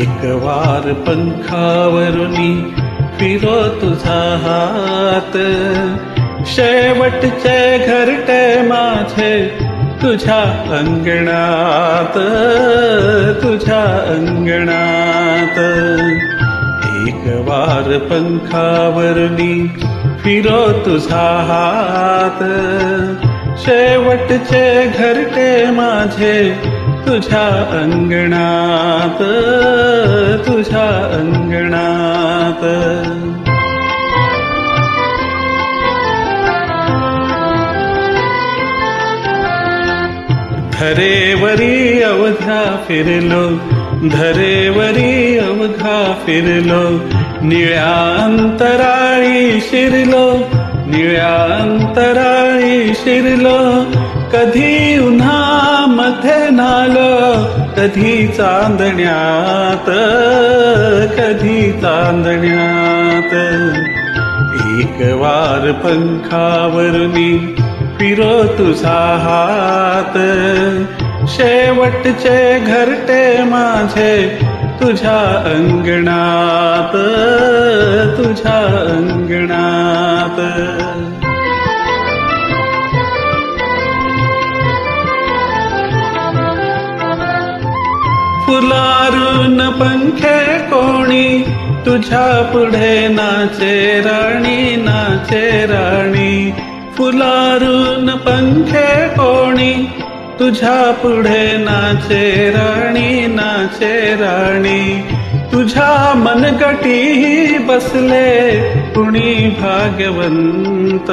एक वार पंखावरुनी फिरो तुझा हात, शेवटचे घरटे माझे तुझ्या अंगणात, तुझ्या अंगणात. एक वार पंखावरुनी फिरो तुझा हात, शेवटचे घरटे माझे तुझ्या अंगणात, तुझ्या अंगणात. धरेवरी अवघा फिरलो, धरेवरी अवघा फिरलो, निळ्या अंतराळी शिरलो, निळ्या अंतराळी शिरलो. कधी उन्हामध्ये नालो, कधी चांदण्यात, कधी चांदण्यात. एक वार पंखावरुनी फिरो तुझा हात, शेवटचे घरटे माझे तुझ्या अंगणात, तुझ्या अंगणात. फुलारून पंखे कोणी तुझ्या पुढे नाचे राणी, नाचे राणी. फुलारून पंखे कोणी तुझ्या पुढे नाचे राणी, नाचे राणी. तुझ्या मनगटी बसले कुणी भाग्यवंत,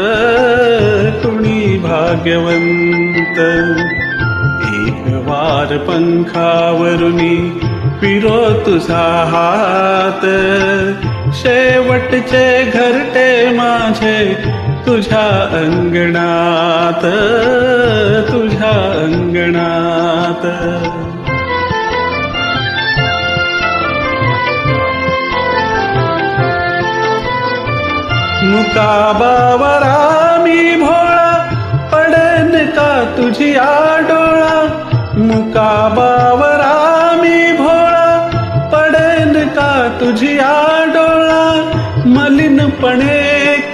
कुणी भाग्यवंत. एक वार पंखावरुनी फिरो तुझा हात, शेवटचे घरटे माझे तुझ्या अंगणात, तुझ्या अंगणात. मुकाबावरा मी भोळा, पडेन का तुझी आडोळा. मुकाबावरा मी भोळा, पडेन का तुझी आडोळा. मलिनपणे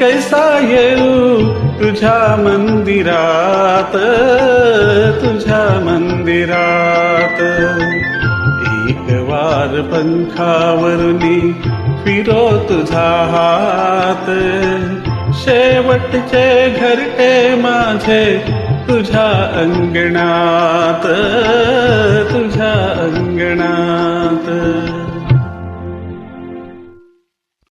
कैसा येऊ तुझ्या मंदिरात, तुझ्या मंदिरात. एक वार पंखावरुनी फिरो तुझा हात, शेवटचे घरटे माझे तुझ्या अंगणात, तुझ्या अंगणात.